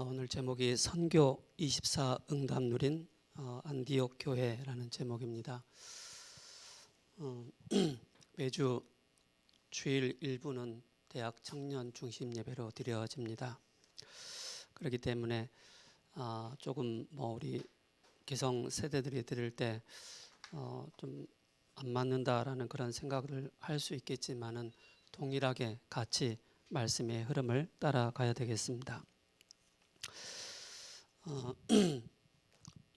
오늘 제목이 선교 24 응답 누린 안디옥 교회라는 제목입니다. 매주 주일 일부는 대학 청년 중심 예배로 드려집니다. 그렇기 때문에 조금 우리 기성 세대들이 들을 때 좀 안 맞는다라는 그런 생각을 할 수 있겠지만은 동일하게 같이 말씀의 흐름을 따라가야 되겠습니다.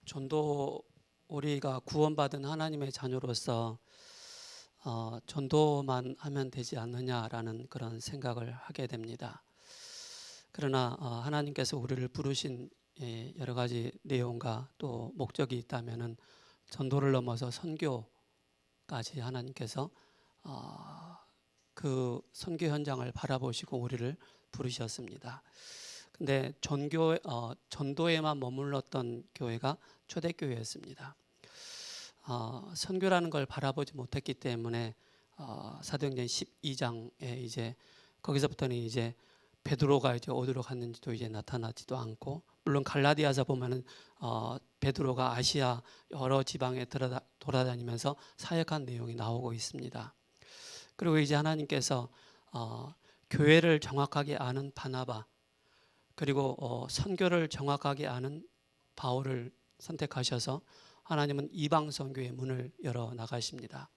전도 우리가 구원받은 하나님의 자녀로서 전도만 하면 되지 않느냐라는 그런 생각을 하게 됩니다. 그러나 하나님께서 우리를 부르신 여러 가지 내용과 또 목적이 있다면은 전도를 넘어서 선교까지 하나님께서 그 선교 현장을 바라보시고 우리를 부르셨습니다. 근데 전도에만 머물렀던 교회가 초대교회였습니다. 선교라는 걸 바라보지 못했기 때문에 사도행전 12장에 이제 거기서부터는 이제 베드로가 이제 어디로 갔는지도 이제 나타나지도 않고, 물론 갈라디아서 보면은 베드로가 아시아 여러 지방에 돌아다니면서 사역한 내용이 나오고 있습니다. 그리고 이제 하나님께서 교회를 정확하게 아는 바나바, 그리고 선교를 정확하게 아는 바울을 선택하셔서 하나님은 이방 선교의 문을 열어 나가십니다.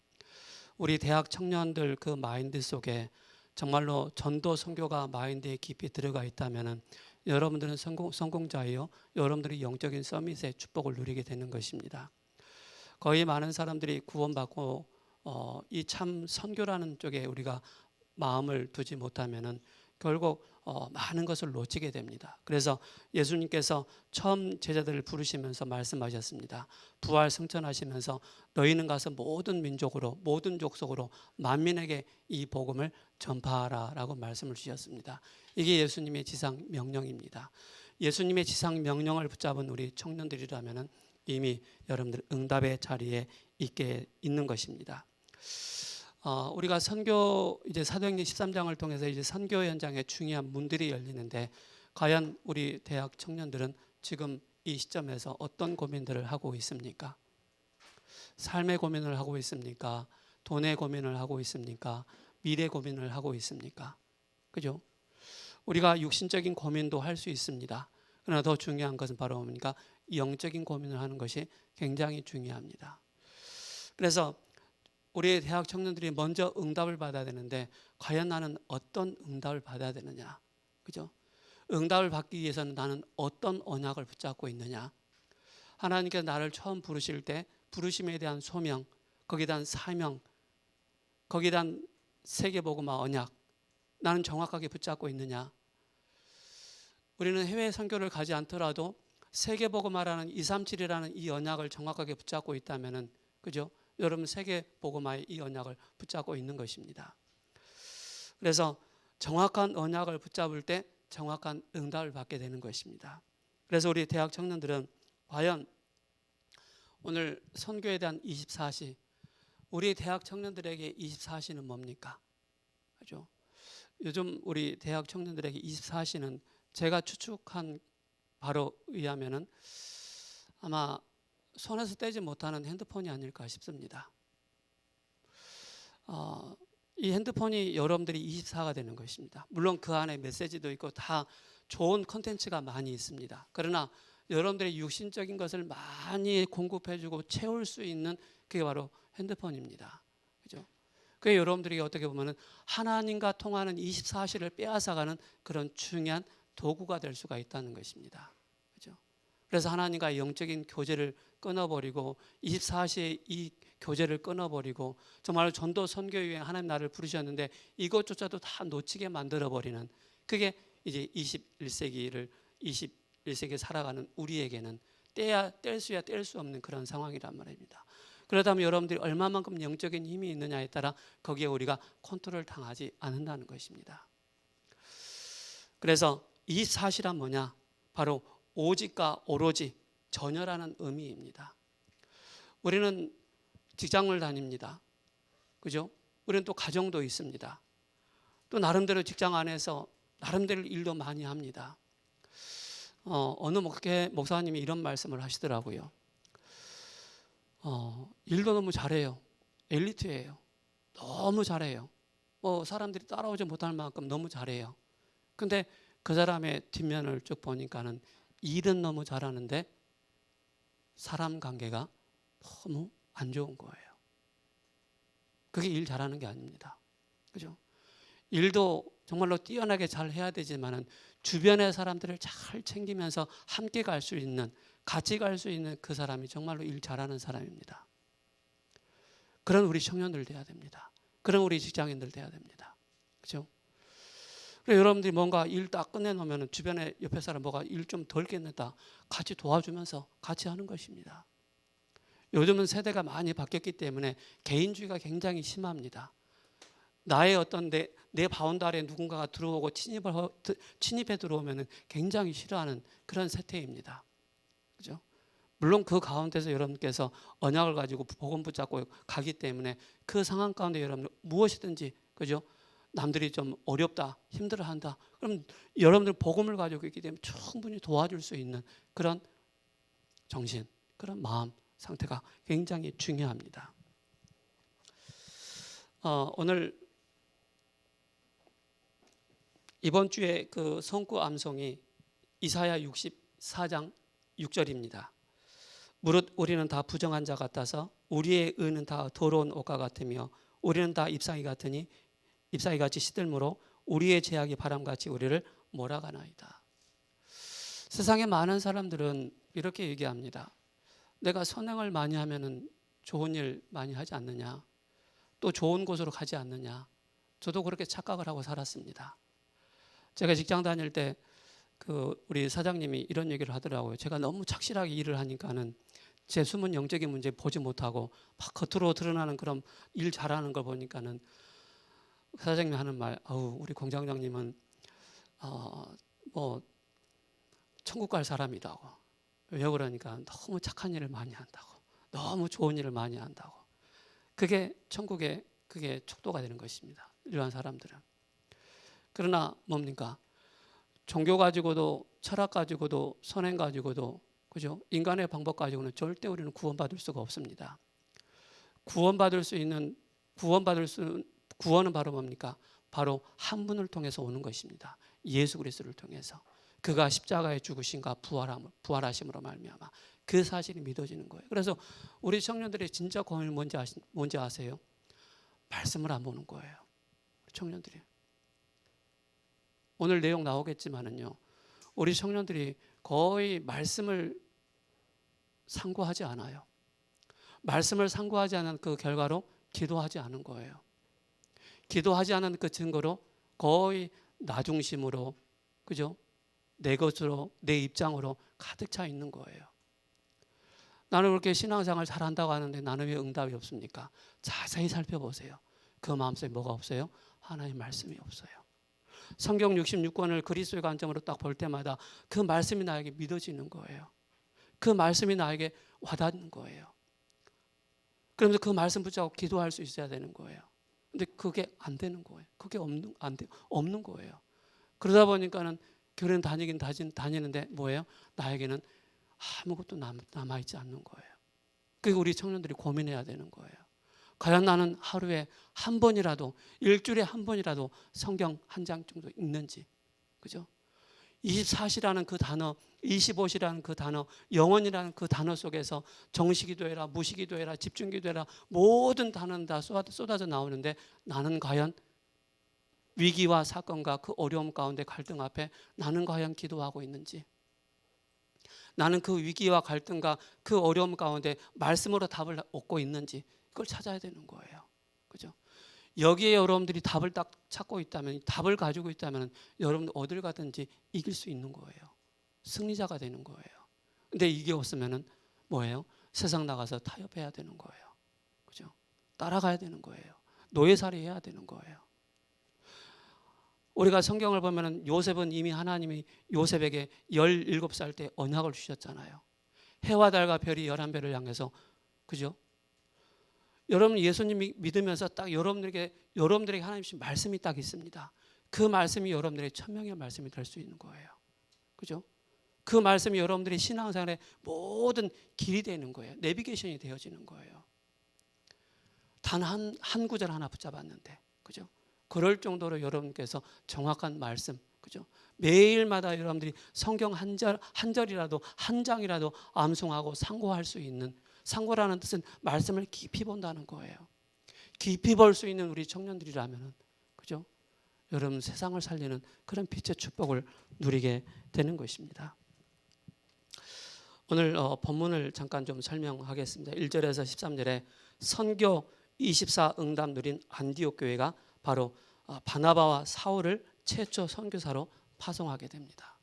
우리 대학 청년들 그 마인드 속에 정말로 전도 선교가 마인드에 깊이 들어가 있다면 여러분들은 성공자예요. 여러분들이 영적인 서밋의 축복을 누리게 되는 것입니다. 거의 많은 사람들이 구원받고 이 참 선교라는 쪽에 우리가 마음을 두지 못하면은 결국 많은 것을 놓치게 됩니다. 그래서 예수님께서 처음 제자들을 부르시면서 말씀하셨습니다. 부활 승천하시면서 너희는 가서 모든 민족으로 모든 족속으로 만민에게 이 복음을 전파하라 라고 말씀을 주셨습니다. 이게 예수님의 지상 명령입니다. 예수님의 지상 명령을 붙잡은 우리 청년들이라면 이미 여러분들 응답의 자리에 있는 것입니다. 우리가 선교 이제 사도행전 13장을 통해서 이제 선교 현장에 중요한 문들이 열리는데, 과연 우리 대학 청년들은 지금 이 시점에서 어떤 고민들을 하고 있습니까? 삶의 고민을 하고 있습니까? 돈의 고민을 하고 있습니까? 미래 고민을 하고 있습니까? 그죠? 우리가 육신적인 고민도 할 수 있습니다. 그러나 더 중요한 것은 바로 뭡니까? 영적인 고민을 하는 것이 굉장히 중요합니다. 그래서 우리 대학 청년들이 먼저 응답을 받아야 되는데, 과연 나는 어떤 응답을 받아야 되느냐? 그죠? 응답을 받기 위해서는 나는 어떤 언약을 붙잡고 있느냐? 하나님께서 나를 처음 부르실 때 부르심에 대한 소명, 거기에 대한 사명, 거기에 대한 세계복음화 언약, 나는 정확하게 붙잡고 있느냐? 우리는 해외 선교를 가지 않더라도 세계복음화라는 237이라는 이 언약을 정확하게 붙잡고 있다면은, 그죠? 여러분 세계복음화의 이 언약을 붙잡고 있는 것입니다. 그래서 정확한 언약을 붙잡을 때 정확한 응답을 받게 되는 것입니다. 그래서 우리 대학 청년들은 과연 오늘 선교에 대한 24시, 우리 대학 청년들에게 24시는 뭡니까? 그죠? 요즘 우리 대학 청년들에게 24시는 제가 추측한 바로 의하면은 아마 손에서 떼지 못하는 핸드폰이 아닐까 싶습니다. 이 핸드폰이 여러분들이 24가 되는 것입니다. 물론 그 안에 메시지도 있고 다 좋은 컨텐츠가 많이 있습니다. 그러나 여러분들의 육신적인 것을 많이 공급해주고 채울 수 있는 그게 바로 핸드폰입니다. 그죠? 그게 여러분들이 어떻게 보면은 하나님과 통하는 24시를 빼앗아가는 그런 중요한 도구가 될 수가 있다는 것입니다. 그죠? 그래서 하나님과 영적인 교제를 끊어버리고 24시의 이 교제를 끊어버리고 정말 전도 선교 위에 하나님 나를 부르셨는데 이것조차도 다 놓치게 만들어버리는, 그게 이제 21세기에 살아가는 우리에게는 뗄 수야 뗄 수 없는 그런 상황이란 말입니다. 그러다면 여러분들이 얼마만큼 영적인 힘이 있느냐에 따라 거기에 우리가 컨트롤 당하지 않는다는 것입니다. 그래서 이 사실은 뭐냐? 바로 오직과 오로지, 전혀라는 의미입니다. 우리는 직장을 다닙니다. 그죠? 우리는 또 가정도 있습니다. 또 나름대로 직장 안에서 나름대로 일도 많이 합니다. 어느 목사님이 이런 말씀을 하시더라고요. 일도 너무 잘해요. 엘리트예요. 너무 잘해요. 뭐 사람들이 따라오지 못할 만큼 너무 잘해요. 근데 그 사람의 뒷면을 쭉 보니까는 일은 너무 잘하는데 사람 관계가 너무 안 좋은 거예요. 그게 일 잘하는 게 아닙니다. 그죠? 일도 정말로 뛰어나게 잘 해야 되지만은 주변의 사람들을 잘 챙기면서 함께 갈 수 있는, 같이 갈 수 있는 그 사람이 정말로 일 잘하는 사람입니다. 그런 우리 청년들 돼야 됩니다. 그런 우리 직장인들 돼야 됩니다. 그죠? 그래서 여러분들이 뭔가 일 딱 끝내놓으면 주변에 옆에 사람 뭐가 일 좀 덜 깼는다 같이 도와주면서 같이 하는 것입니다. 요즘은 세대가 많이 바뀌었기 때문에 개인주의가 굉장히 심합니다. 나의 어떤 내 바운드 아래에 누군가가 들어오고 침입해 들어오면 굉장히 싫어하는 그런 세태입니다. 그죠? 물론 그 가운데서 여러분께서 언약을 가지고 복음 붙잡고 가기 때문에 그 상황 가운데 여러분 무엇이든지, 그죠? 남들이 좀 어렵다, 힘들어한다. 그럼 여러분들 복음을 가지고 있기 때문에 충분히 도와줄 수 있는 그런 정신, 그런 마음 상태가 굉장히 중요합니다. 오늘 이번 주에 그 성구 암송이 이사야 64장 6절입니다. 무릇 우리는 다 부정한 자 같아서 우리의 의는 다 더러운 옷과 같으며 우리는 다 잎사귀 같이 시들므로 우리의 죄악이 바람같이 우리를 몰아가나이다. 세상에 많은 사람들은 이렇게 얘기합니다. 내가 선행을 많이 하면은 좋은 일 많이 하지 않느냐, 또 좋은 곳으로 가지 않느냐. 저도 그렇게 착각을 하고 살았습니다. 제가 직장 다닐 때 우리 사장님이 이런 얘기를 하더라고요. 제가 너무 착실하게 일을 하니까는 제 숨은 영적인 문제 보지 못하고 막 겉으로 드러나는 그런 일 잘하는 걸 보니까는 사장님이 하는 말, 우리 공장장님은 뭐 천국 갈 사람이라고. 왜 그러니까 너무 착한 일을 많이 한다고, 너무 좋은 일을 많이 한다고. 그게 천국의 그게 촉도가 되는 것입니다. 이러한 사람들은. 그러나 뭡니까? 종교 가지고도, 철학 가지고도, 선행 가지고도, 그죠? 인간의 방법 가지고는 절대 우리는 구원받을 수가 없습니다. 구원은 바로 뭡니까? 바로 한 분을 통해서 오는 것입니다. 예수 그리스도를 통해서. 그가 십자가에 죽으신가 부활하심으로 말미암아 그 사실이 믿어지는 거예요. 그래서 우리 청년들의 진짜 고민이 뭔지 아세요? 말씀을 안 보는 거예요. 우리 청년들이. 오늘 내용 나오겠지만은요, 우리 청년들이 거의 말씀을 상고하지 않아요. 말씀을 상고하지 않은 그 결과로 기도하지 않은 거예요. 기도하지 않은 그 증거로 거의 나 중심으로, 그죠? 내 것으로, 내 입장으로 가득 차 있는 거예요. 나는 그렇게 신앙생활 잘한다고 하는데 나는 왜 응답이 없습니까? 자세히 살펴보세요. 그 마음속에 뭐가 없어요? 하나님의 말씀이 없어요. 성경 66권을 그리스도의 관점으로 딱 볼 때마다 그 말씀이 나에게 믿어지는 거예요. 그 말씀이 나에게 와닿는 거예요. 그러면서 그 말씀 붙잡고 기도할 수 있어야 되는 거예요. 근데 그게 안 되는 거예요. 그게 없는 거예요. 그러다 보니까는 교회는 다니는데 뭐예요? 나에게는 아무것도 남아있지 않는 거예요. 그게 우리 청년들이 고민해야 되는 거예요. 과연 나는 하루에 한 번이라도, 일주일에 한 번이라도 성경 한 장 정도 읽는지, 그죠? 24시라는 그 단어, 25시라는 그 단어, 영원이라는 그 단어 속에서 정시기도해라, 무시기도해라, 집중기도해라, 모든 단어는 다 쏟아져 나오는데 나는 과연 위기와 사건과 그 어려움 가운데 갈등 앞에 나는 과연 기도하고 있는지, 나는 그 위기와 갈등과 그 어려움 가운데 말씀으로 답을 얻고 있는지, 그걸 찾아야 되는 거예요. 그죠? 여기에 여러분들이 답을 딱 찾고 있다면, 답을 가지고 있다면 여러분 어딜 가든지 이길 수 있는 거예요. 승리자가 되는 거예요. 근데 이게 없으면은 뭐예요? 세상 나가서 타협해야 되는 거예요. 그죠? 따라가야 되는 거예요. 노예살이 해야 되는 거예요. 우리가 성경을 보면은 요셉은 이미 하나님이 요셉에게 17살 때 언약을 주셨잖아요. 해와 달과 별이 11별을 향해서, 그죠? 여러분 예수님 믿으면서 딱 여러분들에게 하나님 주신 말씀이 딱 있습니다. 그 말씀이 여러분들의 천명의 말씀이 될 수 있는 거예요. 그죠? 그 말씀이 여러분들이 신앙생활의 모든 길이 되는 거예요. 내비게이션이 되어지는 거예요. 단 한 구절 하나 붙잡았는데, 그죠? 그럴 정도로 여러분께서 정확한 말씀, 그죠? 매일마다 여러분들이 성경 한 절이라도 한 장이라도 암송하고 상고할 수 있는, 상고라는 뜻은 말씀을 깊이 본다는 거예요. 깊이 볼 수 있는 우리 청년들이라면은, 그죠? 여러분 세상을 살리는 그런 빛의 축복을 누리게 되는 것입니다. 오늘 본문을 잠깐 좀 설명하겠습니다. 1절에서 13절에 선교 24 응답 누린 안디옥 교회가 바로 바나바와 사울을 최초 선교사로 파송하게 됩니다.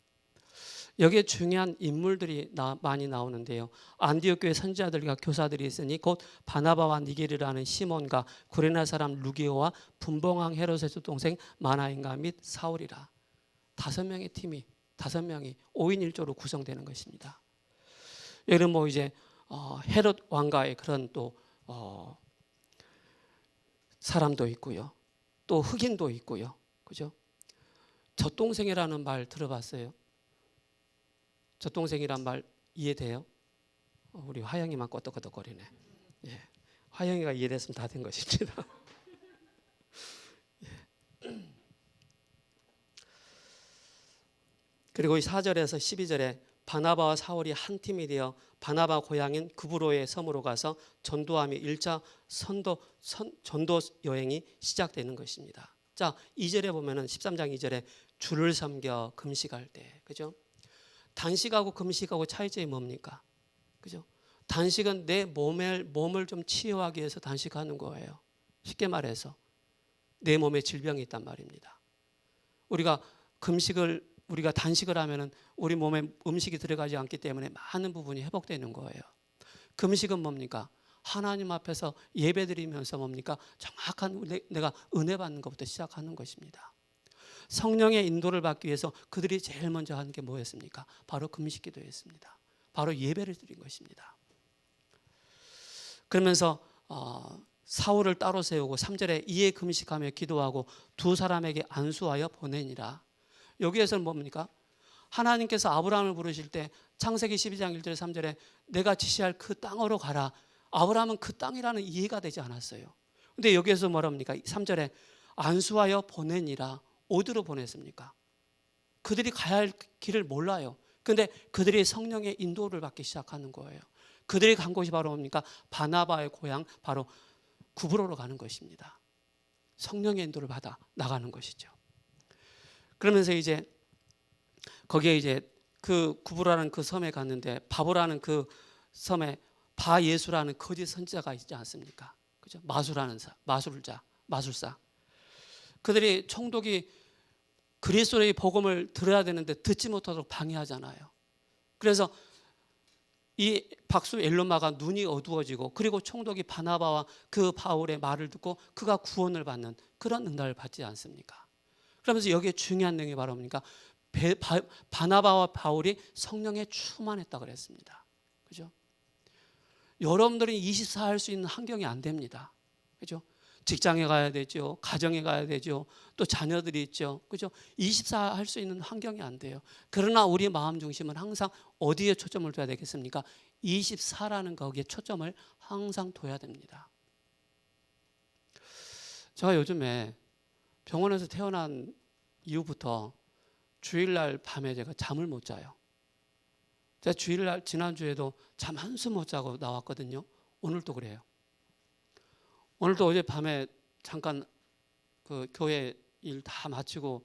여기에 중요한 인물들이 많이 나오는데요. 안디옥 교회 선지자들과 교사들이 있으니 곧 바나바와 니게르라는 시몬과 구레네 사람 루기오와 분봉왕 헤롯의 동생 마나인가 및 사울이라. 5명의 팀이 5명이 5인 1조로 구성되는 것입니다. 여기는 뭐 이제 헤롯 왕가의 그런 또 사람도 있고요. 또 흑인도 있고요. 그죠? 젖동생이라는 말 들어봤어요? 젖동생이란 말 이해돼요? 우리 화영이만 껐덕껐덕거리네. 예. 화영이가 이해됐으면 다 된 것입니다. 예. 그리고 4절에서 12절에 바나바와 사울이 한 팀이 되어 바나바 고향인 구브로의 섬으로 가서 전도하며 1차 전도 여행이 시작되는 것입니다. 자, 2절에 보면은 13장 2절에 주를 섬겨 금식할 때, 그죠? 단식하고 금식하고 차이점이 뭡니까? 그죠? 단식은 내 몸을 좀 치유하기 위해서 단식하는 거예요. 쉽게 말해서 내 몸에 질병이 있단 말입니다. 우리가 단식을 하면은 우리 몸에 음식이 들어가지 않기 때문에 많은 부분이 회복되는 거예요. 금식은 뭡니까? 하나님 앞에서 예배드리면서 뭡니까? 정확한 내가 은혜 받는 것부터 시작하는 것입니다. 성령의 인도를 받기 위해서 그들이 제일 먼저 하는 게 뭐였습니까? 바로 금식 기도였습니다. 바로 예배를 드린 것입니다. 그러면서 사울을 따로 세우고 3절에 이에 금식하며 기도하고 두 사람에게 안수하여 보내니라. 여기에서는 뭡니까? 하나님께서 아브라함을 부르실 때 창세기 12장 1절 3절에 내가 지시할 그 땅으로 가라. 아브라함은 그 땅이라는 이해가 되지 않았어요. 근데 여기에서 뭐랍니까? 3절에 안수하여 보내니라. 어디로 보냈습니까? 그들이 가야 할 길을 몰라요. 근데 그들이 성령의 인도를 받기 시작하는 거예요. 그들이 간 곳이 바로 뭡니까? 바나바의 고향 바로 구브로로 가는 것입니다. 성령의 인도를 받아 나가는 것이죠. 그러면서 이제 거기에 이제 그 구브라는 그 섬에 갔는데 바보라는 그 섬에 바예수라는 거짓 선지자가 있지 않습니까? 그죠? 마술사. 그들이 총독이 그리스도의 복음을 들어야 되는데 듣지 못하도록 방해하잖아요. 그래서 이 박수 엘로마가 눈이 어두워지고 그리고 총독이 바나바와 그 바울의 말을 듣고 그가 구원을 받는 그런 응답을 받지 않습니까? 그러면서 여기에 중요한 내용이 바로 뭡니까? 바나바와 바울이 성령에 충만했다 그랬습니다. 그죠? 여러분들이 24 할 수 있는 환경이 안 됩니다. 그죠? 직장에 가야 되죠. 가정에 가야 되죠. 또 자녀들이 있죠. 그죠? 24 할 수 있는 환경이 안 돼요. 그러나 우리 마음 중심은 항상 어디에 초점을 둬야 되겠습니까? 24라는 거기에 초점을 항상 둬야 됩니다. 제가 요즘에 병원에서 태어난 이후부터 주일날 밤에 제가 잠을 못 자요. 제가 주일날 지난주에도 잠 한숨 못 자고 나왔거든요. 오늘도 그래요. 오늘도 어제 밤에 잠깐 그 교회 일 다 마치고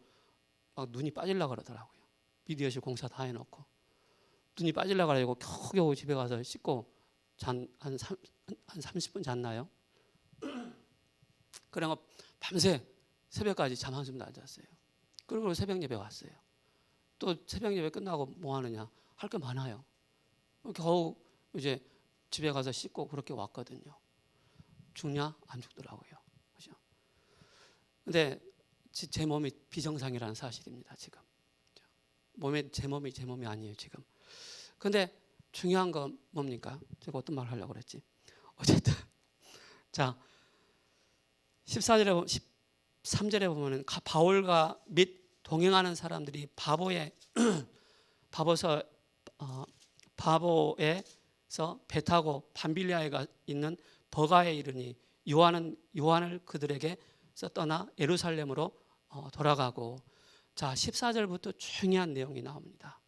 막 눈이 빠지려고 그러더라고요. 미디어실 공사 다 해놓고 눈이 빠지려고 그러고 겨우겨우 집에 가서 씻고 한 30분 잤나요? 그래서 밤새 새벽까지 잠 한숨도 안 잤어요. 그리고 새벽 예배 왔어요. 또 새벽 예배 끝나고 뭐 하느냐? 할 게 많아요. 겨우 이제 집에 가서 씻고 그렇게 왔거든요. 죽냐? 안 죽더라고요. 그죠? 근데 제 몸이 비정상이라는 사실입니다, 지금. 제 몸이 아니에요, 지금. 근데 중요한 건 뭡니까? 제가 어떤 말을 하려고 그랬지? 어쨌든. 자, 14절에, 13절에 보면은 바울과 및 동행하는 사람들이 바보서 바보에서 배 타고 밤빌리아에 있는 버가에 이르니 요한을 그들에게서 떠나 예루살렘으로 돌아가고, 자 14절부터 중요한 내용이 나옵니다.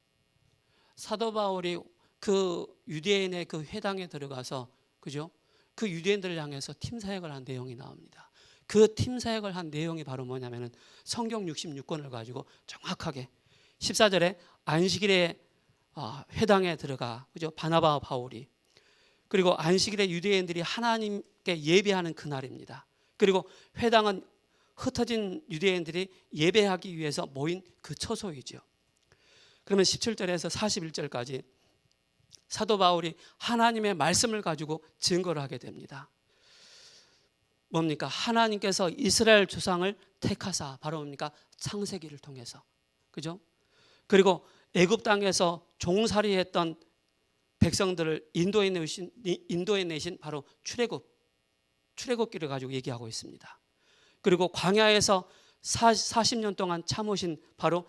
사도 바울이 그 유대인의 그 회당에 들어가서, 그죠? 그 유대인들을 향해서 팀 사역을 한 내용이 나옵니다. 그 팀 사역을 한 내용이 바로 뭐냐면은 성경 66권을 가지고 정확하게 14절에 안식일에 회당에 들어가, 그죠? 바나바와 바울이. 그리고 안식일에 유대인들이 하나님께 예배하는 그날입니다. 그리고 회당은 흩어진 유대인들이 예배하기 위해서 모인 그 처소이죠. 그러면 17절에서 41절까지 사도 바울이 하나님의 말씀을 가지고 증거를 하게 됩니다. 뭡니까? 하나님께서 이스라엘 조상을 택하사, 바로 뭡니까? 창세기를 통해서, 그죠? 그리고 애굽 땅에서 종살이했던 백성들을 인도에 내신 바로 출애굽기를 가지고 얘기하고 있습니다. 그리고 광야에서 40년 동안 참으신 바로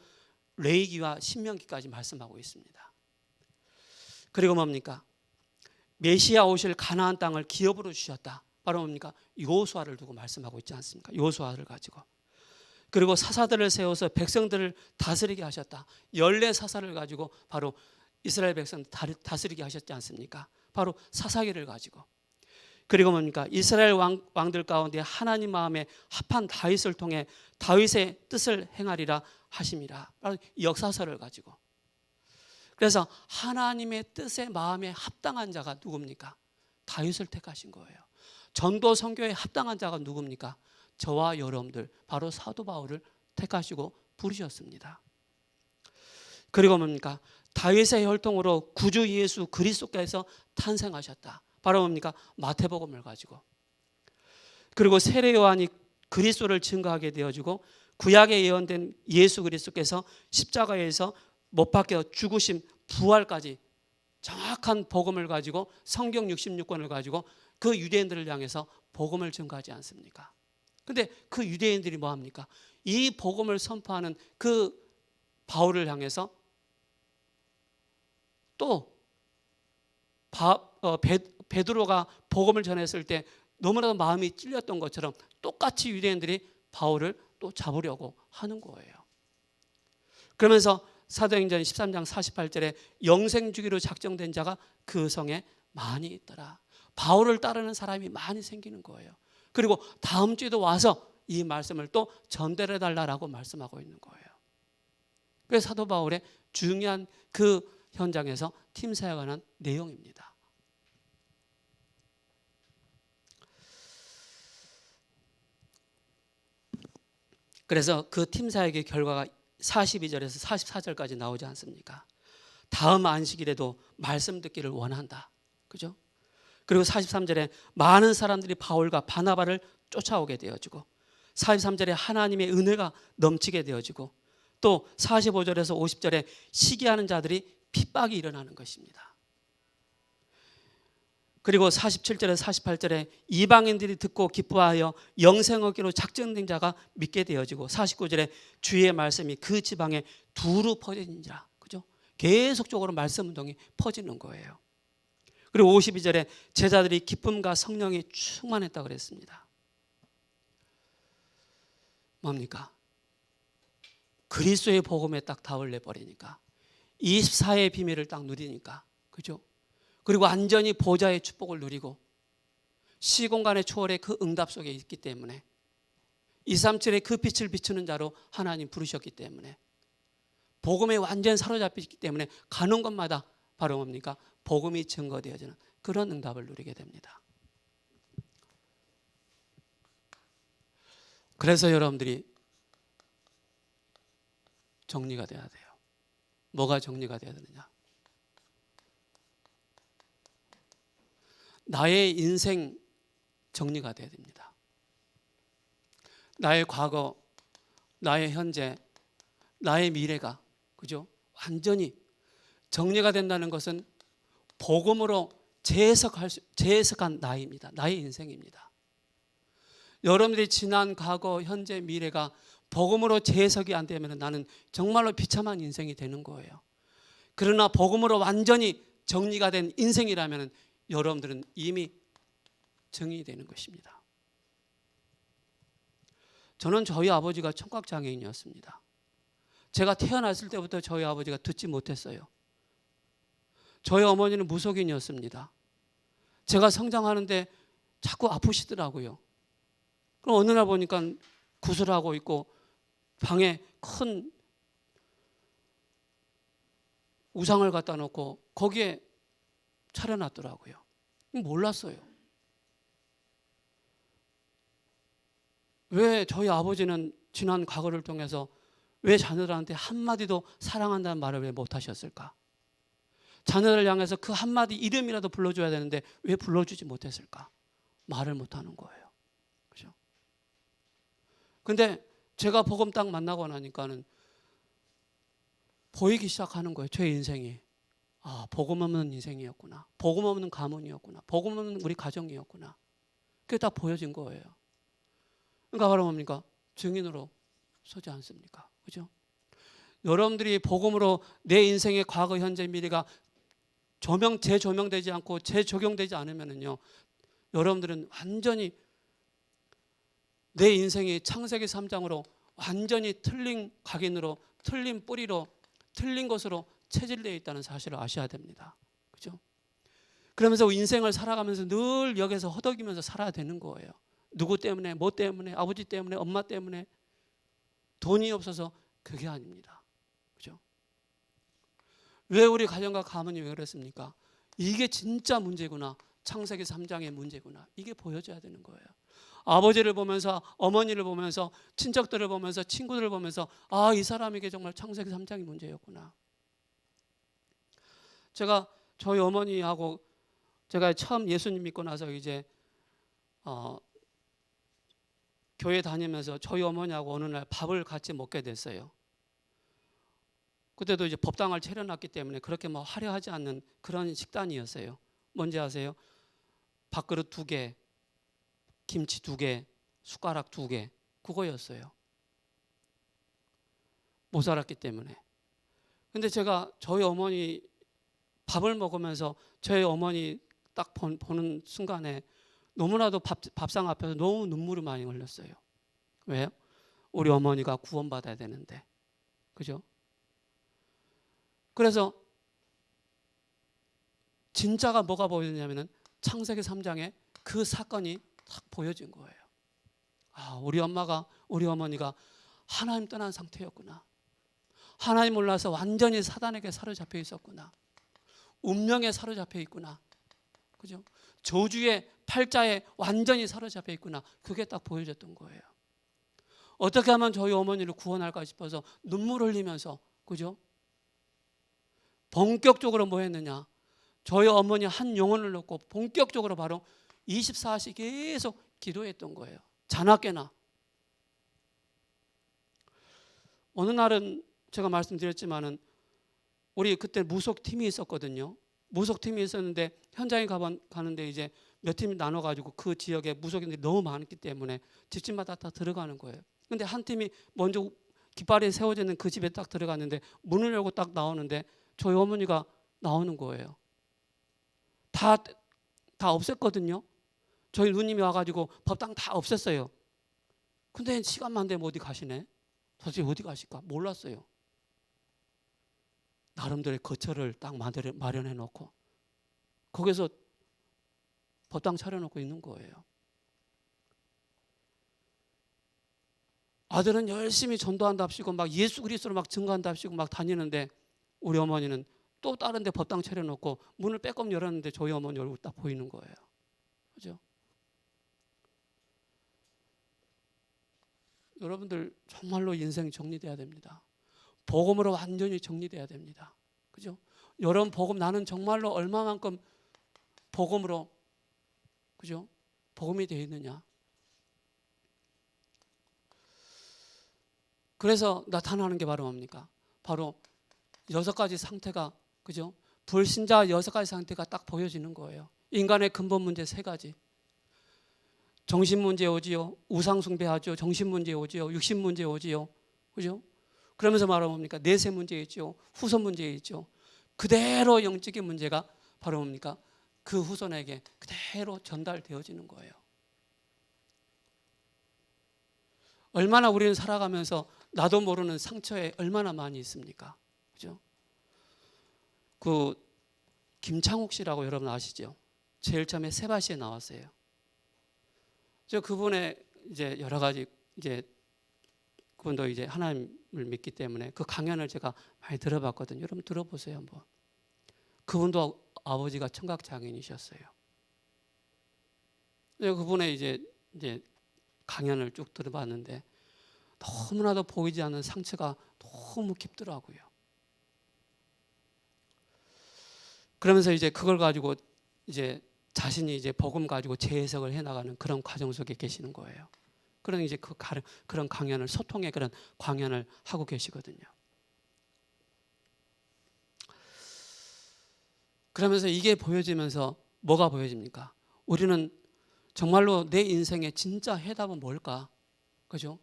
레위기와 신명기까지 말씀하고 있습니다. 그리고 뭡니까? 메시아 오실 가나안 땅을 기업으로 주셨다. 바로 뭡니까? 여호수아를 두고 말씀하고 있지 않습니까? 여호수아를 가지고. 그리고 사사들을 세워서 백성들을 다스리게 하셨다. 14사사를 가지고 바로 이스라엘 백성들 다스리게 하셨지 않습니까? 바로 사사기를 가지고. 그리고 뭡니까? 이스라엘 왕들 가운데 하나님 마음에 합한 다윗을 통해 다윗의 뜻을 행하리라 하심이라. 바로 역사서를 가지고. 그래서 하나님의 뜻에 마음에 합당한 자가 누굽니까? 다윗을 택하신 거예요. 전도 선교에 합당한 자가 누굽니까? 저와 여러분들, 바로 사도 바울을 택하시고 부르셨습니다. 그리고 뭡니까? 다윗의 혈통으로 구주 예수 그리스도께서 탄생하셨다. 바로 뭡니까? 마태복음을 가지고. 그리고 세례 요한이 그리스도를 증거하게 되어지고, 구약에 예언된 예수 그리스도께서 십자가에서 못 박혀 죽으심 부활까지 정확한 복음을 가지고 성경 66권을 가지고 그 유대인들을 향해서 복음을 증거하지 않습니까? 근데 그 유대인들이 뭐 합니까? 이 복음을 선포하는 그 바울을 향해서 또 베드로가 복음을 전했을 때 너무나도 마음이 찔렸던 것처럼 똑같이 유대인들이 바울을 또 잡으려고 하는 거예요. 그러면서 사도행전 13장 48절에 영생주기로 작정된 자가 그 성에 많이 있더라. 바울을 따르는 사람이 많이 생기는 거예요. 그리고 다음 주에도 와서 이 말씀을 또 전달해 달라고 말씀하고 있는 거예요. 그래서 사도 바울의 중요한 그 현장에서 팀 사역하는 내용입니다. 그래서 그 팀 사역의 결과가 42절에서 44절까지 나오지 않습니까? 다음 안식일에도 말씀 듣기를 원한다. 그죠? 그리고 43절에 많은 사람들이 바울과 바나바를 쫓아오게 되어지고, 43절에 하나님의 은혜가 넘치게 되어지고, 또 45절에서 50절에 시기하는 자들이 핍박이 일어나는 것입니다. 그리고 47절에서 48절에 이방인들이 듣고 기뻐하여 영생 얻기로 작정된 자가 믿게 되어지고, 49절에 주의 말씀이 그 지방에 두루 퍼지니라. 그죠? 계속적으로 말씀 운동이 퍼지는 거예요. 그리고 52절에 제자들이 기쁨과 성령이 충만했다고 그랬습니다. 뭡니까? 그리스도의 복음에 딱 답을 내버리니까, 24의 비밀을 딱 누리니까, 그죠? 그리고 완전히 보좌의 축복을 누리고 시공간의 초월의 그 응답 속에 있기 때문에, 237의 그 빛을 비추는 자로 하나님 부르셨기 때문에, 복음에 완전 사로잡혔기 때문에 가는 곳마다 바로 뭡니까? 복음이 증거되어지는 그런 응답을 누리게 됩니다. 그래서 여러분들이 정리가 돼야 돼요. 뭐가 정리가 돼야 되느냐? 나의 인생 정리가 돼야 됩니다. 나의 과거, 나의 현재, 나의 미래가, 그죠? 완전히 정리가 된다는 것은 복음으로 재해석한 나이입니다. 나의 인생입니다. 여러분들이 지난 과거, 현재, 미래가 복음으로 재해석이 안 되면 나는 정말로 비참한 인생이 되는 거예요. 그러나 복음으로 완전히 정리가 된 인생이라면 여러분들은 이미 정의되는 것입니다. 저는 저희 아버지가 청각장애인이었습니다. 제가 태어났을 때부터 저희 아버지가 듣지 못했어요. 저희 어머니는 무속인이었습니다. 제가 성장하는데 자꾸 아프시더라고요. 그럼 어느 날 보니까 구슬하고 있고 방에 큰 우상을 갖다 놓고 거기에 차려놨더라고요. 몰랐어요. 왜 저희 아버지는 지난 과거를 통해서 왜 자녀들한테 한마디도 사랑한다는 말을 왜 못하셨을까? 자녀를 향해서 그 한마디 이름이라도 불러줘야 되는데 왜 불러주지 못했을까? 말을 못하는 거예요. 그죠? 근데 제가 복음 딱 만나고 나니까는 보이기 시작하는 거예요. 제 인생이. 아, 복음 없는 인생이었구나. 복음 없는 가문이었구나. 복음 없는 우리 가정이었구나. 그게 딱 보여진 거예요. 그러니까 바로 뭡니까? 증인으로 서지 않습니까? 그죠? 여러분들이 복음으로 내 인생의 과거, 현재, 미래가 재조명되지 않고 재적용되지 않으면요, 여러분들은 완전히 내 인생이 창세기 3장으로 완전히 틀린 각인으로, 틀린 뿌리로, 틀린 것으로 체질되어 있다는 사실을 아셔야 됩니다. 그죠? 그러면서 인생을 살아가면서 늘 여기서 허덕이면서 살아야 되는 거예요. 누구 때문에, 뭐 때문에, 아버지 때문에, 엄마 때문에, 돈이 없어서 그게 아닙니다. 그죠? 왜 우리 가정과 가문이 왜 그랬습니까? 이게 진짜 문제구나. 창세기 3장의 문제구나. 이게 보여져야 되는 거예요. 아버지를 보면서, 어머니를 보면서, 친척들을 보면서, 친구들을 보면서, 아, 이 사람에게 정말 창세기 3장이 문제였구나. 제가 저희 어머니하고 제가 처음 예수님 믿고 나서 이제 교회 다니면서 저희 어머니하고 어느 날 밥을 같이 먹게 됐어요. 그때도 이제 법당을 차려놨기 때문에 그렇게 뭐 화려하지 않는 그런 식단이었어요. 뭔지 아세요? 밥그릇 2개, 김치 2개, 숟가락 2개, 그거였어요. 못 살았기 때문에. 근데 제가 저희 어머니 밥을 먹으면서 저희 어머니 딱 보는 순간에 너무나도 밥상 앞에서 너무 눈물이 많이 흘렸어요. 왜요? 우리 어머니가 구원받아야 되는데. 그죠? 그래서 진짜가 뭐가 보여지냐면은 창세기 3장에 그 사건이 딱 보여진 거예요. 아, 우리 어머니가 하나님 떠난 상태였구나. 하나님 몰라서 완전히 사단에게 사로잡혀 있었구나. 운명에 사로잡혀 있구나. 그죠? 저주의 팔자에 완전히 사로잡혀 있구나. 그게 딱 보여졌던 거예요. 어떻게 하면 저희 어머니를 구원할까 싶어서 눈물 흘리면서, 그죠? 본격적으로 뭐 했느냐? 저희 어머니 한 영혼을 넣고 본격적으로 바로 24시 계속 기도했던 거예요. 자나깨나. 어느 날은 제가 말씀드렸지만은 우리 그때 무속팀이 있었거든요. 무속팀이 있었는데 현장에 가는데 이제 몇 팀이 나눠가지고 그 지역에 무속인들이 너무 많기 때문에 집집마다 다 들어가는 거예요. 근데 한 팀이 먼저 깃발이 세워져 있는 그 집에 딱 들어갔는데 문을 열고 딱 나오는데 저희 어머니가 나오는 거예요. 다 없앴거든요. 저희 누님이 와가지고 법당 다 없앴어요. 근데 시간만 되면 어디 가시네? 도대체 어디 가실까? 몰랐어요. 나름대로의 거처를 딱 마련해 놓고 거기서 법당 차려놓고 있는 거예요. 아들은 열심히 전도한답시고 막 예수 그리스도로 막 증거한답시고 막 다니는데 우리 어머니는 또 다른 데 법당 차려놓고 문을 빼꼼 열었는데 저희 어머니 얼굴 딱 보이는 거예요. 그죠? 여러분들 정말로 인생 정리돼야 됩니다. 복음으로 완전히 정리돼야 됩니다. 그죠? 여러분 복음 나는 정말로 얼마만큼 복음으로 그죠? 복음이 되어 있느냐? 그래서 나타나는 게 바로 뭡니까? 바로 6가지 상태가 그죠? 불신자 6가지 상태가 딱 보여지는 거예요. 인간의 근본 문제 3가지. 정신 문제 오지요. 우상 숭배하죠. 정신 문제 오지요. 육신 문제 오지요. 그죠? 그러면서 말하면 뭡니까? 내세 문제 있죠. 후손 문제 있죠. 그대로 영적인 문제가 바로 뭡니까? 그 후손에게 그대로 전달되어지는 거예요. 얼마나 우리는 살아가면서 나도 모르는 상처에 얼마나 많이 있습니까? 그죠? 그 김창욱 씨라고 여러분 아시죠? 제일 처음에 세바시에 나왔어요. 저 그분의 이제 여러 가지 이제 그분도 이제 하나님을 믿기 때문에 그 강연을 제가 많이 들어봤거든요. 여러분 들어보세요 한번. 그분도 아버지가 청각 장애인이셨어요. 그분의 이제 강연을 쭉 들어봤는데 너무나도 보이지 않는 상처가 너무 깊더라고요. 그러면서 이제 그걸 가지고 이제 자신이 이제 복음 가지고 재해석을 해나가는 그런 과정 속에 계시는 거예요. 그런 이제 그런 강연을 소통의 그런 강연을 하고 계시거든요. 그러면서 이게 보여지면서 뭐가 보여집니까? 우리는 정말로 내 인생의 진짜 해답은 뭘까? 그죠?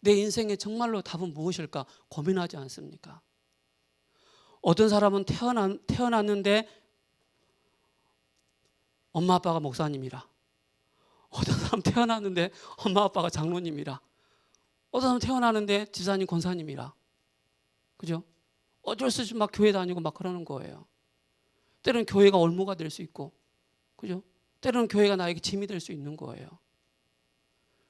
내 인생의 정말로 답은 무엇일까 고민하지 않습니까? 어떤 사람은 태어났는데 엄마 아빠가 목사님이라, 어떤 사람 태어났는데 엄마 아빠가 장로님이라, 어떤 사람 태어나는데 집사님 권사님이라, 그죠? 어쩔 수 없이 막 교회 다니고 막 그러는 거예요. 때로는 교회가 올무가 될 수 있고, 그죠? 때로는 교회가 나에게 짐이 될 수 있는 거예요.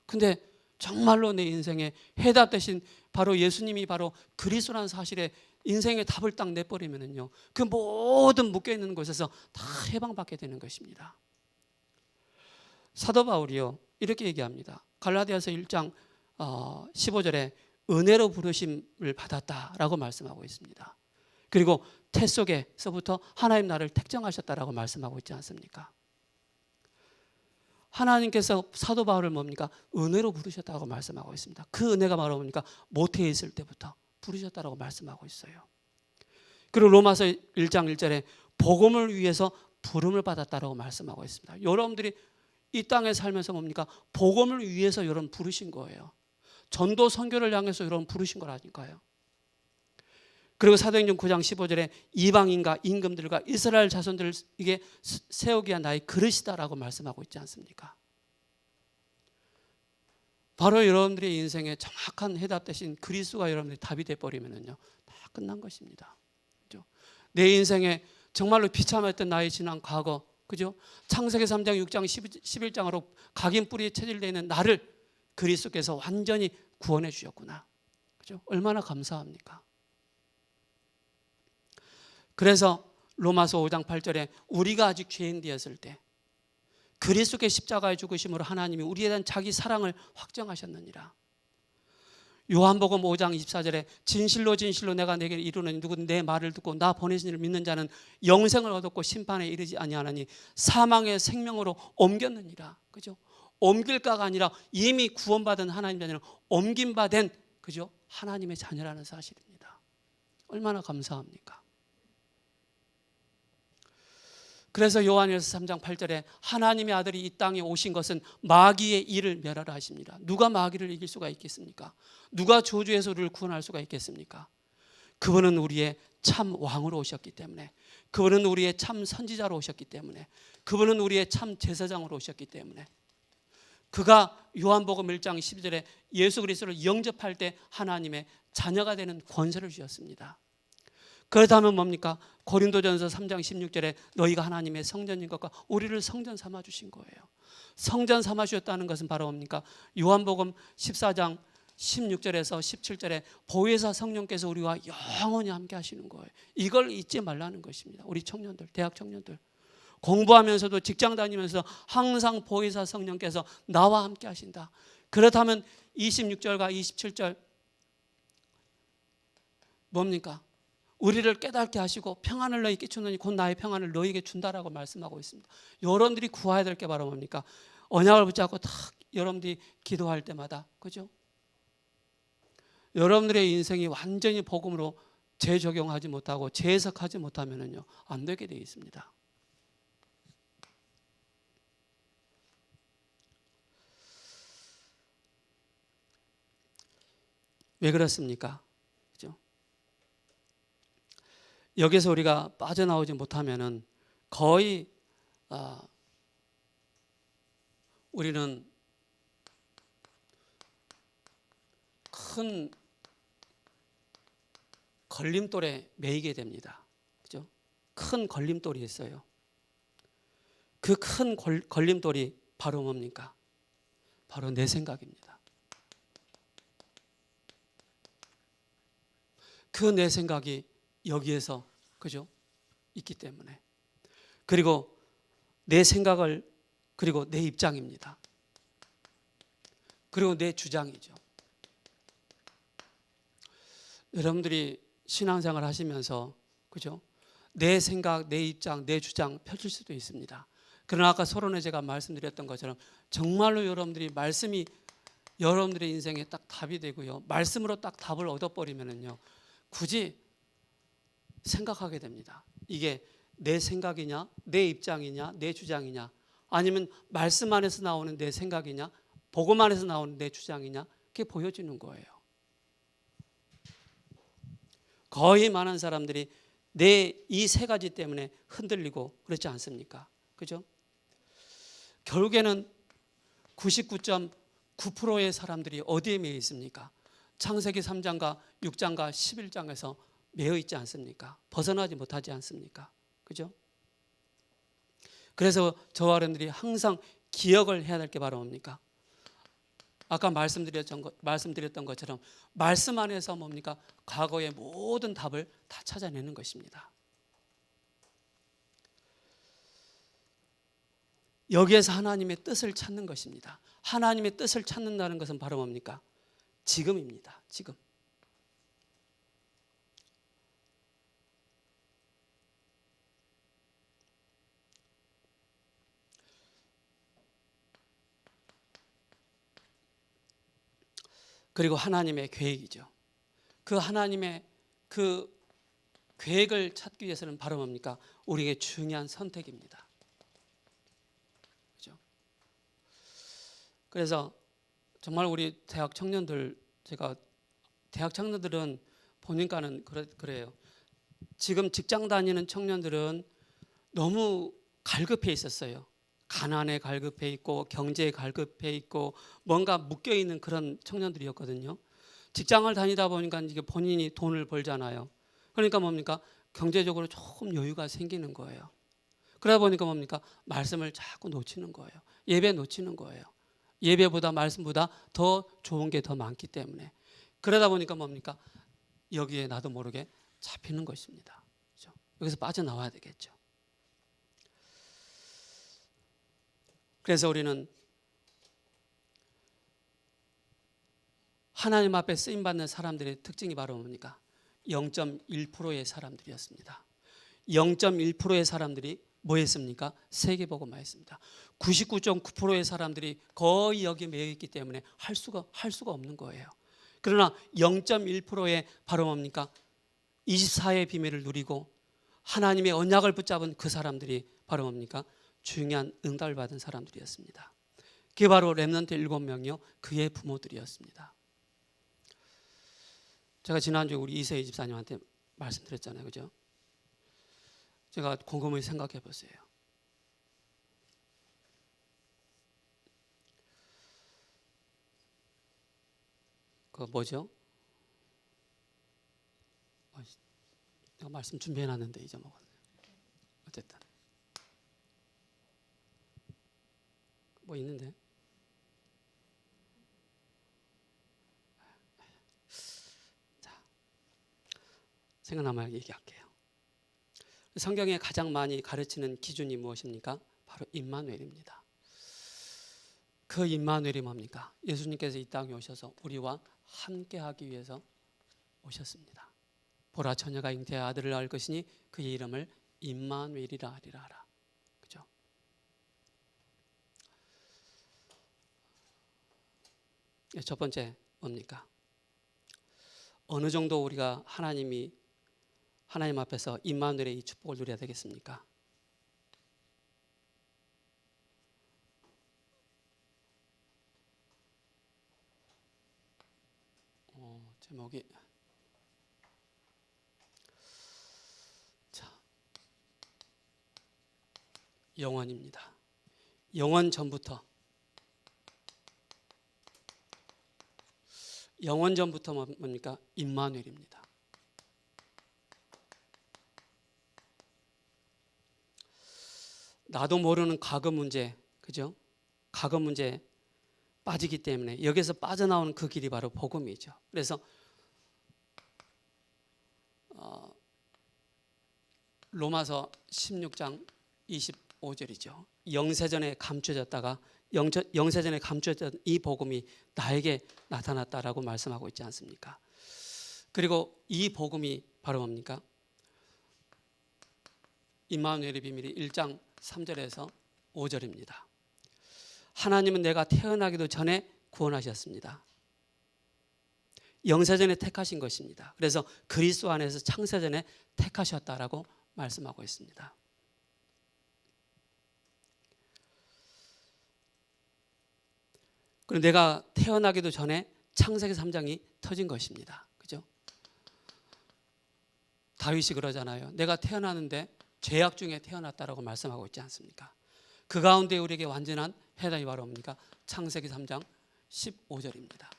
근데 정말로 내 인생에 해답 대신 바로 예수님이 바로 그리스도라는 사실에 인생의 답을 딱 내버리면은요, 그 모든 묶여있는 곳에서 다 해방받게 되는 것입니다. 사도 바울이요 이렇게 얘기합니다. 갈라디아서 1장 15절에 은혜로 부르심을 받았다라고 말씀하고 있습니다. 그리고 태 속에서부터 하나님 나를 택정하셨다라고 말씀하고 있지 않습니까? 하나님께서 사도 바울을 뭡니까? 은혜로 부르셨다고 말씀하고 있습니다. 그 은혜가 바로 뭡니까? 모태에 있을 때부터 부르셨다고 말씀하고 있어요. 그리고 로마서 1장 1절에 복음을 위해서 부름을 받았다고 말씀하고 있습니다. 여러분들이 이 땅에 살면서 뭡니까? 복음을 위해서 여러분 부르신 거예요. 전도 선교를 향해서 여러분 부르신 거라니까요. 그리고 사도행전 9장 15절에 이방인과 임금들과 이스라엘 자손들을 이게 세우기 위한 나의 그릇이다라고 말씀하고 있지 않습니까? 바로 여러분들의 인생에 정확한 해답 대신 그리스도가 여러분들의 답이 돼버리면요 다 끝난 것입니다. 그죠? 내 인생에 정말로 비참했던 나의 지난 과거, 그죠? 창세기 3장 6장 11장으로 각인 뿌리에 체질되어 있는 나를 그리스도께서 완전히 구원해 주셨구나. 그죠? 얼마나 감사합니까? 그래서 로마서 5장 8절에 우리가 아직 죄인 되었을 때 그리스도의 십자가의 죽으심으로 하나님이 우리에 대한 자기 사랑을 확정하셨느니라. 요한복음 5장 24절에 진실로 진실로 내가 내게 이루는 누구든 내 말을 듣고 나 보내신 이를 믿는 자는 영생을 얻었고 심판에 이르지 아니하나니 사망의 생명으로 옮겼느니라. 그죠? 옮길까가 아니라 이미 구원받은 하나님 자녀는 옮김받은, 그죠? 하나님의 자녀라는 사실입니다. 얼마나 감사합니까? 그래서 요한일서 3장 8절에 하나님의 아들이 이 땅에 오신 것은 마귀의 일을 멸하라 하십니다. 누가 마귀를 이길 수가 있겠습니까? 누가 저주에서 우리를 구원할 수가 있겠습니까? 그분은 우리의 참 왕으로 오셨기 때문에, 그분은 우리의 참 선지자로 오셨기 때문에, 그분은 우리의 참 제사장으로 오셨기 때문에, 그가 요한복음 1장 12절에 예수 그리스도를 영접할 때 하나님의 자녀가 되는 권세를 주셨습니다. 그렇다면 뭡니까? 고린도전서 3장 16절에 너희가 하나님의 성전인 것과 우리를 성전 삼아 주신 거예요. 성전 삼아 주셨다는 것은 바로 뭡니까? 요한복음 14장 16절에서 17절에 보혜사 성령께서 우리와 영원히 함께 하시는 거예요. 이걸 잊지 말라는 것입니다. 우리 청년들, 대학 청년들 공부하면서도 직장 다니면서 항상 보혜사 성령께서 나와 함께 하신다. 그렇다면 26절과 27절 뭡니까? 우리를 깨닫게 하시고 평안을 너희에게 주노니 곧 나의 평안을 너희에게 준다라고 말씀하고 있습니다. 여러분들이 구해야 될 게 바로 뭡니까? 언약을 붙잡고 딱 여러분들이 기도할 때마다, 그죠? 여러분들의 인생이 완전히 복음으로 재적용하지 못하고 재해석하지 못하면요 안 되게 되어 있습니다. 왜 그렇습니까? 그죠? 여기서 우리가 빠져나오지 못하면은 거의 우리는 큰 걸림돌에 매이게 됩니다. 그죠? 큰 걸림돌이 있어요. 그 큰 걸림돌이 바로 뭡니까? 바로 내 생각입니다. 그 내 생각이 여기에서 그죠? 있기 때문에. 그리고 내 생각을 그리고 내 입장입니다. 그리고 내 주장이죠. 여러분들이 신앙생활 하시면서 그죠? 내 생각, 내 입장, 내 주장 펼칠 수도 있습니다. 그러나 아까 서론에 제가 말씀드렸던 것처럼 정말로 여러분들이 말씀이 여러분들의 인생에 딱 답이 되고요. 말씀으로 딱 답을 얻어버리면은요. 굳이 생각하게 됩니다. 이게 내 생각이냐, 내 입장이냐, 내 주장이냐, 아니면 말씀 안에서 나오는 내 생각이냐, 복음 안에서 나오는 내 주장이냐, 그게 보여지는 거예요. 거의 많은 사람들이 내 이 세 가지 때문에 흔들리고 그렇지 않습니까? 그죠? 결국에는 99.9%의 사람들이 어디에 매여 있습니까? 창세기 3장과 6장과 11장에서 매여 있지 않습니까? 벗어나지 못하지 않습니까? 그죠? 그래서 저와 여러분들이 항상 기억을 해야 될 게 바로 뭡니까? 아까 말씀드렸던 것처럼 말씀 안에서 뭡니까? 과거의 모든 답을 다 찾아내는 것입니다. 여기에서 하나님의 뜻을 찾는 것입니다. 하나님의 뜻을 찾는다는 것은 바로 뭡니까? 지금입니다. 지금. 그리고 하나님의 계획이죠. 그 하나님의 그 계획을 찾기 위해서는 바로 뭡니까? 우리에게 중요한 선택입니다. 그죠? 그래서 정말 우리 대학 청년들, 제가 대학 청년들은 보니까는 그래요. 지금 직장 다니는 청년들은 너무 갈급해 있었어요. 가난에 갈급해 있고 경제에 갈급해 있고 뭔가 묶여 있는 그런 청년들이었거든요. 직장을 다니다 보니까 이게 본인이 돈을 벌잖아요. 그러니까 뭡니까? 경제적으로 조금 여유가 생기는 거예요. 그러다 보니까 뭡니까? 말씀을 자꾸 놓치는 거예요. 예배 놓치는 거예요. 예배보다 말씀보다 더 좋은 게 더 많기 때문에. 그러다 보니까 뭡니까? 여기에 나도 모르게 잡히는 것입니다. 그렇죠? 여기서 빠져나와야 되겠죠. 그래서 우리는 하나님 앞에 쓰임받는 사람들의 특징이 바로 뭡니까? 0.1%의 사람들이었습니다. 0.1%의 사람들이 뭐 했습니까? 세계복음화 했습니다. 99.9%의 사람들이 거의 여기에 매여 있기 때문에 할 수가 없는 거예요. 그러나 0.1%의 바로 뭡니까? 24의 비밀을 누리고 하나님의 언약을 붙잡은 그 사람들이 바로 뭡니까? 중요한 응답을 받은 사람들이었습니다. 그게 바로 렘넌트 7명이요. 그의 부모들이었습니다. 제가 지난주에 우리 이세희 집사님한테 말씀드렸잖아요. 그죠? 제가 곰곰이 생각해 보세요. 그 뭐죠? 내가 말씀 준비해 놨는데 잊어먹었네요. 어쨌든 뭐 있는데 자 생각나면 얘기할게요. 성경에 가장 많이 가르치는 기준이 무엇입니까? 바로 임마누엘입니다. 그 임마누엘이 뭡니까? 예수님께서 이 땅에 오셔서 우리와 함께하기 위해서 오셨습니다. 보라 처녀가 잉태의 아들을 낳을 것이니 그의 이름을 임마누엘이라 하리라. 그죠? 첫 번째 뭡니까? 어느 정도 우리가 하나님 앞에서 임마누엘의 이 축복을 누려야 되겠습니까? 제목이 영원입니다. 영원 전부터 뭡니까? 임마누엘입니다. 나도 모르는 과거 문제, 그죠? 과거 문제 빠지기 때문에 여기서 빠져나오는 그 길이 바로 복음이죠. 그래서 로마서 16장 25절이죠. 영세전에 감춰졌다가 영세전에 감춰졌던 이 복음이 나에게 나타났다라고 말씀하고 있지 않습니까? 그리고 이 복음이 바로 뭡니까? 임마누엘의 비밀이 1장 3절에서 5절입니다. 하나님은 내가 태어나기도 전에 구원하셨습니다. 영세전에 택하신 것입니다. 그래서 그리스도 안에서 창세전에 택하셨다라고 말씀하고 있습니다. 그리고 내가 태어나기도 전에 창세기 3장이 터진 것입니다. 그죠? 다윗이 그러잖아요. 내가 태어나는데 죄악 중에 태어났다라고 말씀하고 있지 않습니까? 그 가운데 우리에게 완전한 해답이 바로 뭡니까? 창세기 3장 15절입니다.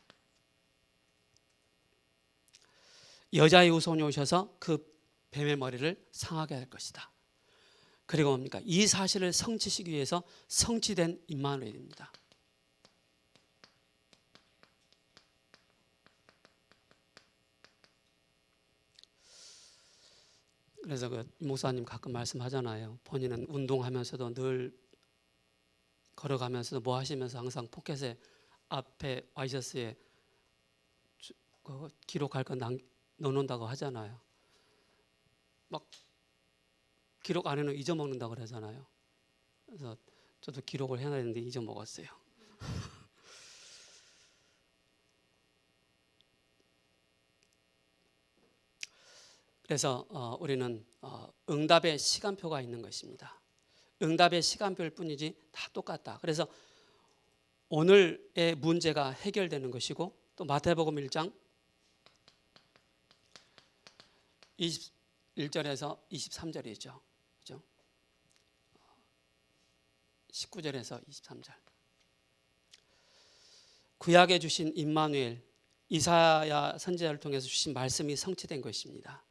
여자의 후손이 오셔서 그 뱀의 머리를 상하게 할 것이다. 그리고 뭡니까? 이 사실을 성취시키기 위해서 성취된 임마누엘입니다. 그래서 그 목사님 가끔 말씀하잖아요. 본인은 운동하면서도 늘 걸어가면서도 뭐 하시면서 항상 포켓에 앞에 와이셔츠에 기록할 거 넣어놓는다고 하잖아요. 막 기록 안 해놓으면 잊어먹는다고 그러잖아요. 그래서 저도 기록을 해놔야 되는데 잊어먹었어요. 그래서 우리는 응답의 시간표가 있는 것입니다. 응답의 시간표일 뿐이지 다 똑같다. 그래서 오늘의 문제가 해결되는 것이고 또 마태복음 1장 21절에서 23절이죠. 그죠? 19절에서 23절. 구약에 주신 임마누엘 이사야 선지자를 통해서 주신 말씀이 성취된 것입니다.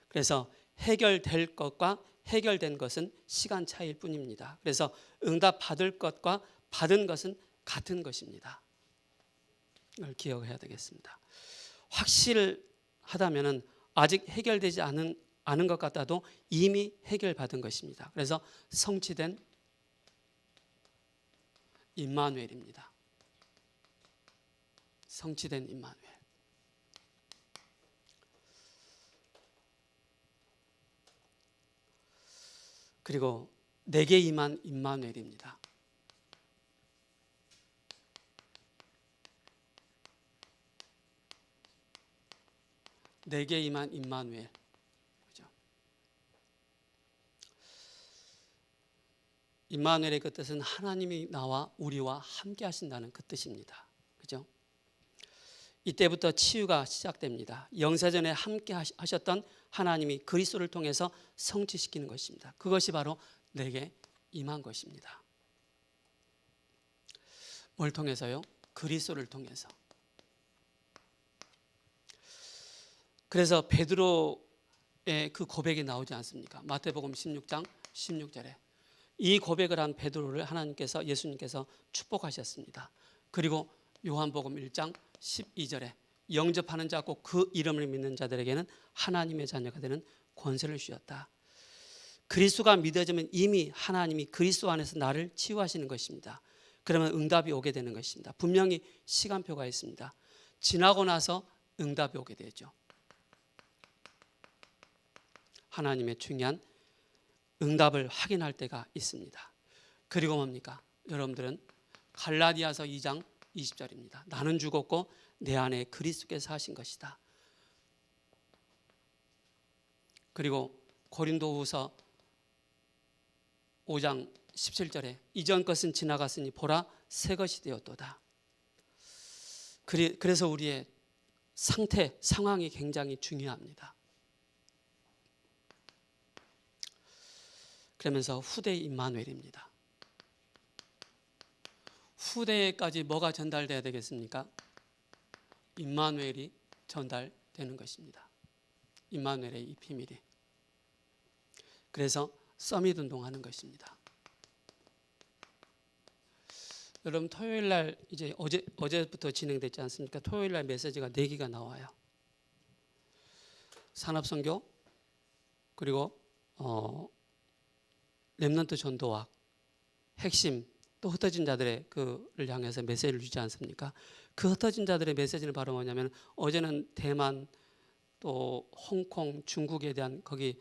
그래서 해결될 것과 해결된 것은 시간 차이일 뿐입니다. 그래서 응답 받을 것과 받은 것은 같은 것입니다. 이걸 기억해야 되겠습니다. 확실하다면은 아직 해결되지 않은 것 같아도 이미 해결받은 것입니다. 그래서 성취된 임마누엘입니다. 성취된 임마누엘. 그리고 내게 임한 임마누엘입니다. 내게 임한 임마누엘. 그죠? 임마누엘의 그 뜻은 하나님이 나와 우리와 함께 하신다는 그 뜻입니다. 그죠? 이때부터 치유가 시작됩니다. 영세전에 함께 하셨던 하나님이 그리스도를 통해서 성취시키는 것입니다. 그것이 바로 내게 임한 것입니다. 뭘 통해서요? 그리스도를 통해서. 그래서 베드로의 그 고백이 나오지 않습니까? 마태복음 16장 16절에 이 고백을 한 베드로를 하나님께서 예수님께서 축복하셨습니다. 그리고 요한복음 1장 12절에 영접하는 자 곧 그 이름을 믿는 자들에게는 하나님의 자녀가 되는 권세를 주셨다. 그리스도가 믿어지면 이미 하나님이 그리스도 안에서 나를 치유하시는 것입니다. 그러면 응답이 오게 되는 것입니다. 분명히 시간표가 있습니다. 지나고 나서 응답이 오게 되죠. 하나님의 중요한 응답을 확인할 때가 있습니다. 그리고 뭡니까? 여러분들은 갈라디아서 2장 20절입니다. 나는 죽었고 내 안에 그리스도께서 하신 것이다. 그리고 고린도후서 5장 17절에 이전 것은 지나갔으니 보라 새 것이 되었도다. 그래서 우리의 상황이 굉장히 중요합니다. 그러면서 후대 임마누엘입니다. 후대까지 뭐가 전달돼야 되겠습니까? 임마누엘이 전달되는 것입니다. 임마누엘의 이 비밀이. 그래서 서밋 운동하는 것입니다. 여러분 토요일 날 이제 어제부터 진행됐지 않습니까? 토요일 날 메시지가 4개가 나와요. 산업선교, 그리고 렘넌트 전도학, 핵심, 또 흩어진 자들의 그를 향해서 메시지를 주지 않습니까? 그 흩어진 자들의 메시지는 바로 뭐냐면 어제는 대만, 또 홍콩, 중국에 대한 거기에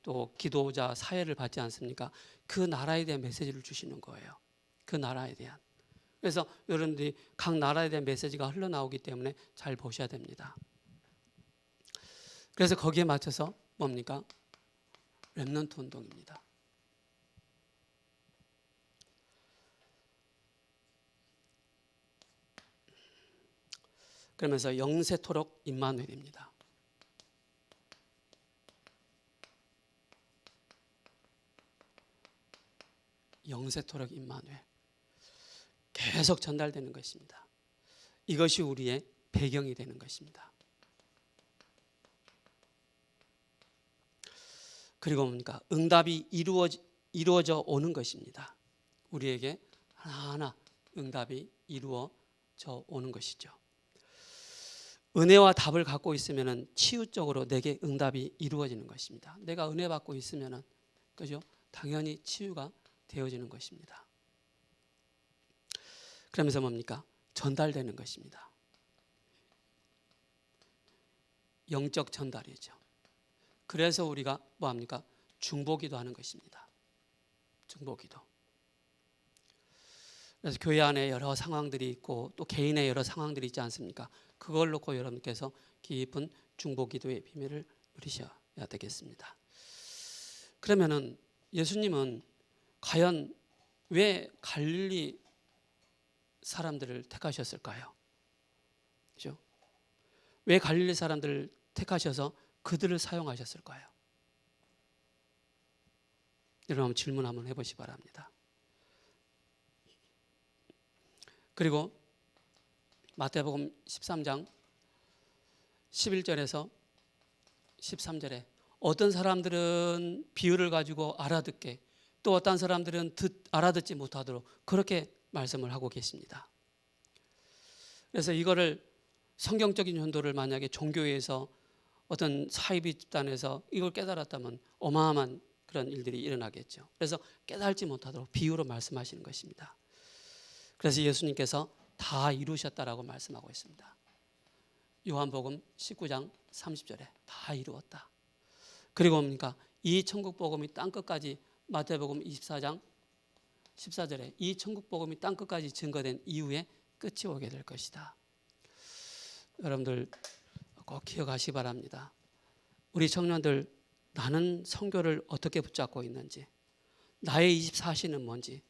또 기도자 사회를 받지 않습니까? 그 나라에 대한 메시지를 주시는 거예요. 그 나라에 대한. 그래서 여러분들이 각 나라에 대한 메시지가 흘러나오기 때문에 잘 보셔야 됩니다. 그래서 거기에 맞춰서 뭡니까? 렘넌트 운동입니다. 그러면서 영세토록 임마누엘입니다. 영세토록 임마누엘. 계속 전달되는 것입니다. 이것이 우리의 배경이 되는 것입니다. 그리고 뭡니까? 응답이 이루어져 오는 것입니다. 우리에게 하나하나 응답이 이루어져 오는 것이죠. 은혜와 답을 갖고 있으면 치유적으로 내게 응답이 이루어지는 것입니다. 내가 은혜 받고 있으면 그죠? 당연히 치유가 되어지는 것입니다. 그러면서 뭡니까? 전달되는 것입니다. 영적 전달이죠. 그래서 우리가 뭐합니까? 중보기도 하는 것입니다. 중보기도. 그래서 교회 안에 여러 상황들이 있고 또 개인의 여러 상황들이 있지 않습니까? 그걸 놓고 여러분께서 깊은 중보기도의 비밀을 누리셔야 되겠습니다. 그러면은 예수님은 과연 왜 갈릴리 사람들을 택하셨을까요? 그죠? 왜 갈릴리 사람들을 택하셔서 그들을 사용하셨을까요? 여러분 한번 질문 한번 해보시기 바랍니다. 그리고 마태복음 13장 11절에서 13절에 어떤 사람들은 비유를 가지고 알아듣게, 또 어떤 사람들은 알아듣지 못하도록 그렇게 말씀을 하고 계십니다. 그래서 이거를 성경적인 현도를 만약에 종교에서 어떤 사이비 집단에서 이걸 깨달았다면 어마어마한 그런 일들이 일어나겠죠. 그래서 깨달지 못하도록 비유로 말씀하시는 것입니다. 그래서 예수님께서 다 이루셨다라고 말씀하고 있습니다. 요한복음 19장 30절에 다 이루었다. 그리고 뭡니까? 이 천국복음이 땅끝까지, 마태복음 24장 14절에 이 천국복음이 땅끝까지 증거된 이후에 끝이 오게 될 것이다. 여러분들 꼭 기억하시기 바랍니다. 우리 청년들, 나는 선교를 어떻게 붙잡고 있는지, 나의 24시는 뭔지,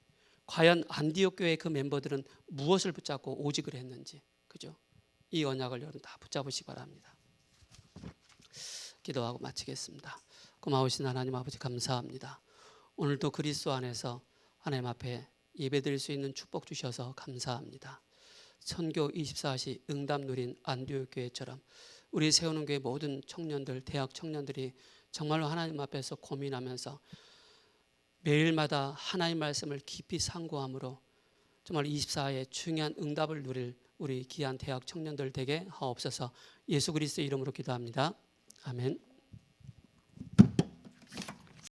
과연 안디옥 교회 그 멤버들은 무엇을 붙잡고 오직을 했는지, 그죠? 이 언약을 여러분 다 붙잡으시기 바랍니다. 기도하고 마치겠습니다. 고마우신 하나님 아버지 감사합니다. 오늘도 그리스도 안에서 하나님 앞에 예배드릴 수 있는 축복 주셔서 감사합니다. 선교 24시 응답 누린 안디옥 교회처럼 우리 세우는 교회 모든 청년들, 대학 청년들이 정말로 하나님 앞에서 고민하면서 매일마다 하나님 말씀을 깊이 상고함으로 정말 24의 중요한 응답을 누릴 우리 귀한 대학 청년들 되게 하옵소서. 예수 그리스도의 이름으로 기도합니다. 아멘.